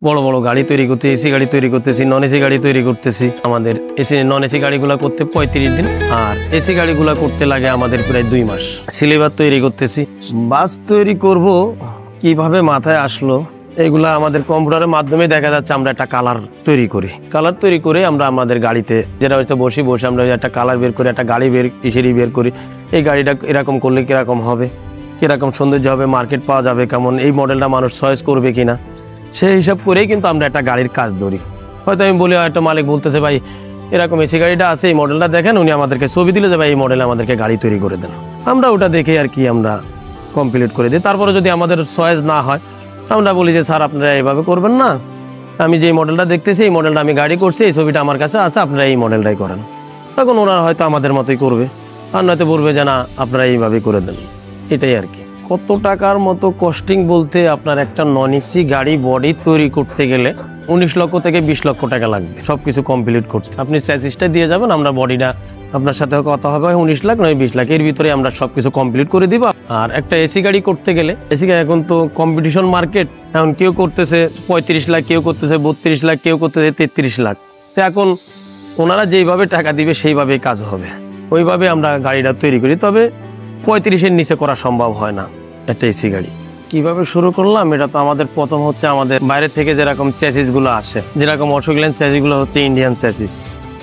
বড় বড় গাড়ি তৈরি করতে, এসি গাড়ি তৈরি করতেছি, নন এসি গাড়ি তৈরি করতেছি। আমাদের এসি নন এসি গাড়িগুলো করতে 35 দিন, আর এসি গাড়িগুলো করতে লাগে আমাদের প্রায় 2 মাস। সিলিভার তৈরি করতেছি। বাস তৈরি করব কিভাবে মাথায় আসলো, এগুলা আমাদের কম্পিউটারের মাধ্যমে দেখা যাচ্ছে। আমরা একটা কালার তৈরি করি, কালার তৈরি করে আমরা আমাদের গাড়িতে যেটা হয়তো বসে আমরা একটা কালার বের করি, একটা গাড়ি বের করি। এই গাড়িটা এরকম করলে কিরকম হবে, কিরকম সৌন্দর্য হবে, মার্কেট পাওয়া যাবে কেমন, এই মডেলটা মানুষ চয়েস করবে কিনা, সেই হিসাব করেই কিন্তু আমরা একটা গাড়ির কাজ ধরি। হয়তো আমি বলি, হয়তো মালিক বলতেছে ভাই এরকম এসি গাড়িটা আছে, এই মডেলটা দেখেন, উনি আমাদেরকে ছবি দিলে যে ভাই এই মডেলে আমাদেরকে গাড়ি তৈরি করে দেন। আমরা ওটা দেখে আর কি আমরা কমপ্লিট করে দিই। তারপরে যদি আমাদের চয়েস না হয়, আমরা বলি যে স্যার আপনারা এইভাবে করবেন না, আমি যে মডেলটা দেখতেছি এই মডেলটা আমি গাড়ি করছি, এই ছবিটা আমার কাছে আছে, আপনারা এই মডেলটাই করেন। তখন ওরা হয়তো আমাদের মতোই করবে, আর নয়তো বলবে যে না আপনারা এইভাবেই করে দেন। এটাই আর কি। কত টাকার মতো কস্টিং বলতে, আপনার একটা নন এসি গাড়ি বডি তৈরি করতে গেলে 19 লক্ষ থেকে 20 লক্ষ টাকা লাগবে সবকিছু কমপ্লিট করতে। আপনি চ্যাসিসটা দিয়ে যাবেন, আমরা বডিটা আপনার সাথে কথা হবে 19 লাখ নয় 20 লাখ, এর ভিতরে আমরা সবকিছু কমপ্লিট করে দিব। আর একটা এসি গাড়ি করতে গেলে, এসি গাড়ি এখন তো কম্পিটিশন মার্কেট, এখন কেউ করতেছে 35 লাখ, কেউ করতেছে 32 লাখ, কেউ করতেছে 33 লাখ। তো এখন ওনারা যেইভাবে টাকা দিবে সেইভাবেই কাজ হবে, ওইভাবে আমরা গাড়িটা তৈরি করি। তবে 35-এর নিচে করা সম্ভব হয় না একটা এসি গাড়ি। কিভাবে শুরু করলাম, এটা তো আমাদের প্রথম হচ্ছে আমাদের বাইরে থেকে যেরকম চ্যাসিসগুলো আসে, যেরকম অশোকল্যান্ড চ্যাসিসগুলো হচ্ছে ইন্ডিয়ান চ্যাসিস,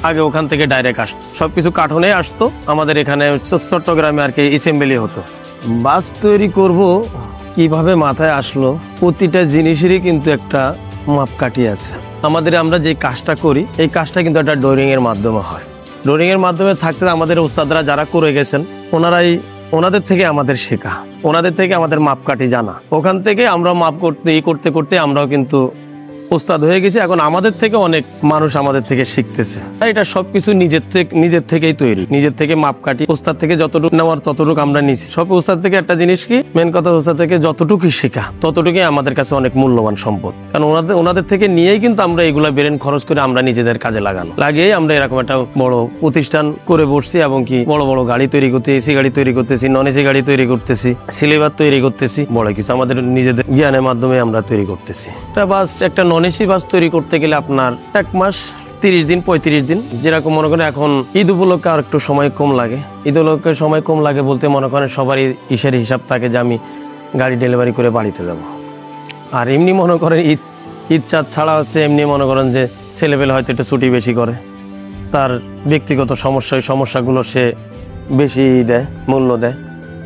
আগে ওখান থেকে ডাইরেক্ট আসতো, সবকিছু কার্টুনে আসতো। আমাদের এখানে চট্টগ্রামে আর কি অ্যাসেম্বলি হতো। বাস তৈরি করব কিভাবে মাথায় আসলো, প্রতিটা জিনিসেরই কিন্তু একটা মাপকাঠি আছে। আমরা যে কাজটা করি, এই কাজটা কিন্তু একটা ড্রয়িং এর মাধ্যমে হয়। ড্রয়িং এর মাধ্যমে থাকতে আমাদের ওস্তাদরা যারা করে গেছেন, ওনাদের থেকে আমাদের শেখা, ওনাদের থেকে আমাদের মাপকাঠি জানা, ওখান থেকে আমরা মাপ করতে করতে আমরাও কিন্তু ওস্তাদ হয়ে গেছি। এখন আমাদের থেকে অনেক মানুষ আমাদের থেকে শিখতেছে। এটা সবকিছু নিজের থেকেই তৈরি, নিজের থেকে মাপকাঠি। ওস্তাদ থেকে যতটুকু নেওয়ার ততটুকু আমরা নিছি। সব ওস্তাদ থেকে একটা জিনিস কি, মেন কথা, ওস্তাদ থেকে যতটুকু শেখা ততটুকুই আমাদের কাছে অনেক মূল্যবান সম্পদ। কারণ ওনাদের থেকে নিয়েই কিন্তু আমরা এগুলা ব্রেন খরচ করে আমরা নিজেদের কাজে লাগিয়ে আমরা এরকম একটা বড় প্রতিষ্ঠান করে বসছি, এবং কি বড় বড় গাড়ি তৈরি করতে, এসি গাড়ি তৈরি করতেছি, নন এসি গাড়ি তৈরি করতেছি, সিলিভার তৈরি করতেছি। বড় কিছু আমাদের নিজেদের জ্ঞানের মাধ্যমে আমরা তৈরি করতেছি। এটা বাস একটা নন এসি বাস তৈরি করতে গেলে আপনার 1 মাস 30 দিন 35 দিন, যেরকম মনে করেন এখন ঈদ উপলক্ষে আর একটু সময় কম লাগে। ঈদ উপলক্ষে সময় কম লাগে বলতে মনে করেন সবারই হিসাব থাকে যে আমি গাড়ি ডেলিভারি করে বাড়িতে যাব। আর এমনি মনে করেন ঈদ চাঁদ ছাড়া হচ্ছে এমনি মনে করেন যে ছেলেপেলে হয়তো একটু ছুটি বেশি করে, তার ব্যক্তিগত সমস্যাগুলো সে বেশি দেয়, মূল্য দেয়,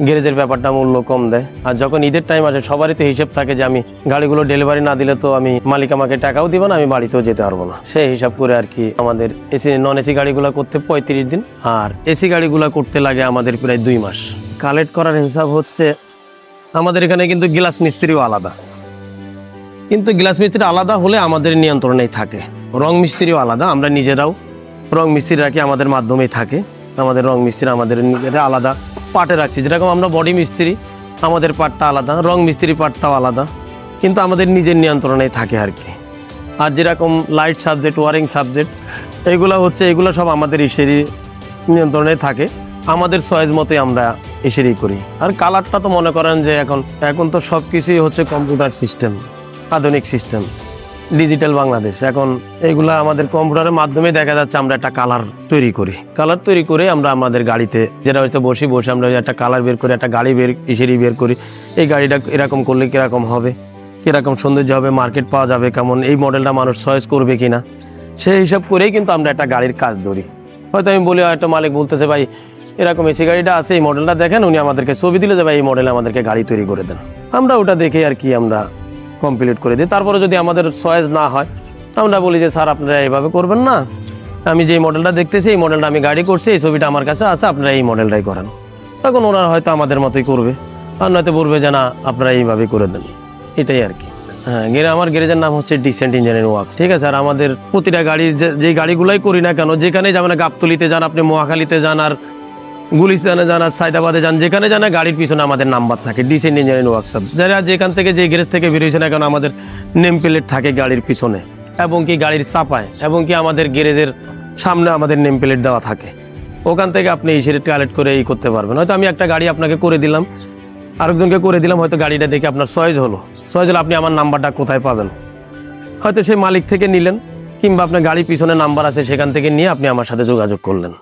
গ্যারেজের ব্যাপারটা মূল্য কম দেয়। আর যখন ঈদের টাইম আসে সবারই তো হিসেব থাকে যে আমি গাড়িগুলো ডেলিভারি না দিলে তো আমি মালিক আমাকে টাকাও দিব না, আমি বাড়িতেও যেতে পারবো না। সেই হিসাব করে আর কি আমাদের নন এসি গাড়িগুলো করতে 35 দিন, আর এসি গাড়িগুলো করতে লাগে আমাদের প্রায় 2 মাস। কালেক্ট করার হিসাব হচ্ছে আমাদের এখানে কিন্তু গ্লাস মিস্ত্রিও আলাদা, কিন্তু গ্লাস মিস্ত্রি আলাদা হলে আমাদের নিয়ন্ত্রণেই থাকে। রং মিস্ত্রিও আলাদা, আমরা নিজেরাও রং মিস্ত্রি রাখি, আমাদের মাধ্যমেই থাকে। আমাদের রং মিস্ত্রি আমাদের নিজেরা আলাদা পার্টে রাখছি। যেরকম আমরা বডি মিস্ত্রি, আমাদের পার্টটা আলাদা, রং মিস্ত্রি পার্টটাও আলাদা, কিন্তু আমাদের নিজের নিয়ন্ত্রণেই থাকে আর কি। আর যেরকম লাইট সাবজেক্ট, ওয়ারিং সাবজেক্ট, এগুলো সব আমাদের ইসেরই নিয়ন্ত্রণে থাকে। আমাদের চয়েস মতোই আমরা ইসেরই করি। আর কালারটা তো মনে করেন যে এখন তো সব কিছুই হচ্ছে কম্পিউটার সিস্টেম, আধুনিক সিস্টেম, ডিজিটাল বাংলাদেশ। এখন এইগুলা আমাদের কম্পিউটারের মাধ্যমে দেখা যাচ্ছে। আমরা একটা কালার তৈরি করি, কালার তৈরি করে আমরা আমাদের গাড়িতে যেটা হয়তো বসে আমরা একটা কালার বের করি, একটা গাড়ি বের করি। এই গাড়িটা এরকম করলে কিরকম হবে, কিরকম সৌন্দর্য হবে, মার্কেট পাওয়া যাবে কেমন, এই মডেলটা মানুষ চয়েস করবে কিনা, সেই হিসাব করেই কিন্তু আমরা একটা গাড়ির কাজ ধরি। হয়তো আমি বলি, হয়তো মালিক বলতেছে ভাই এরকম এসি গাড়িটা আছে, এই মডেলটা দেখেন, উনি আমাদেরকে ছবি দিলে যে ভাই এই মডেলে আমাদেরকে গাড়ি তৈরি করে দেন। আমরা ওটা দেখে আর কি আমরা কমপ্লিট করে দিই। তারপরে যদি আমাদের চয়েস না হয়, আমরা বলি যে স্যার আপনারা এইভাবে করবেন না, আমি যে মডেলটা দেখতেছি এই মডেলটা আমি গাড়ি করছি, এই ছবিটা আমার কাছে আছে, আপনারা এই মডেলটাই করেন। তখন ওরা হয়তো আমাদের মতোই করবে, আর নয়তো বলবে যে না আপনারা এইভাবেই করে দেন। এটাই আর কি। হ্যাঁ, আমার গ্যারেজের নাম হচ্ছে ডিসেন্ট ইঞ্জিনিয়ারিং ওয়ার্কস। ঠিক আছে। আর আমাদের প্রতিটা গাড়ির যে গাড়িগুলাই করি না কেন, যেখানে যাবেন, গাবতলিতে যান, আপনি মহাখালীতে যান, আর গুলিস্তানে যান, আর সাইদাবাদে যান, যেখানে যান, গাড়ির পিছনে আমাদের নাম্বার থাকে ডিসেন্ট ইঞ্জিনিয়ারিং ওয়ার্কশপ। যারা যেখান থেকে যে গ্যারেজ থেকে বেরিয়েছে না কেন, আমাদের নেম প্লেট থাকে গাড়ির পিছনে, এবং কি গাড়ির চাপায়, এবং কি আমাদের গ্যারেজের সামনে আমাদের নেম প্লেট দেওয়া থাকে। ওখান থেকে আপনি ইসের কালেক্ট করে করতে পারবেন। হয়তো আমি একটা গাড়ি আপনাকে করে দিলাম, আরেকজনকে করে দিলাম, হয়তো গাড়িটা দেখে আপনার চয়েস হলো, আপনি আমার নাম্বারটা কোথায় পাবেন, হয়তো সেই মালিক থেকে নিলেন, কিংবা আপনার গাড়ির পিছনে নাম্বার আছে সেখান থেকে নিয়ে আপনি আমার সাথে যোগাযোগ করলেন।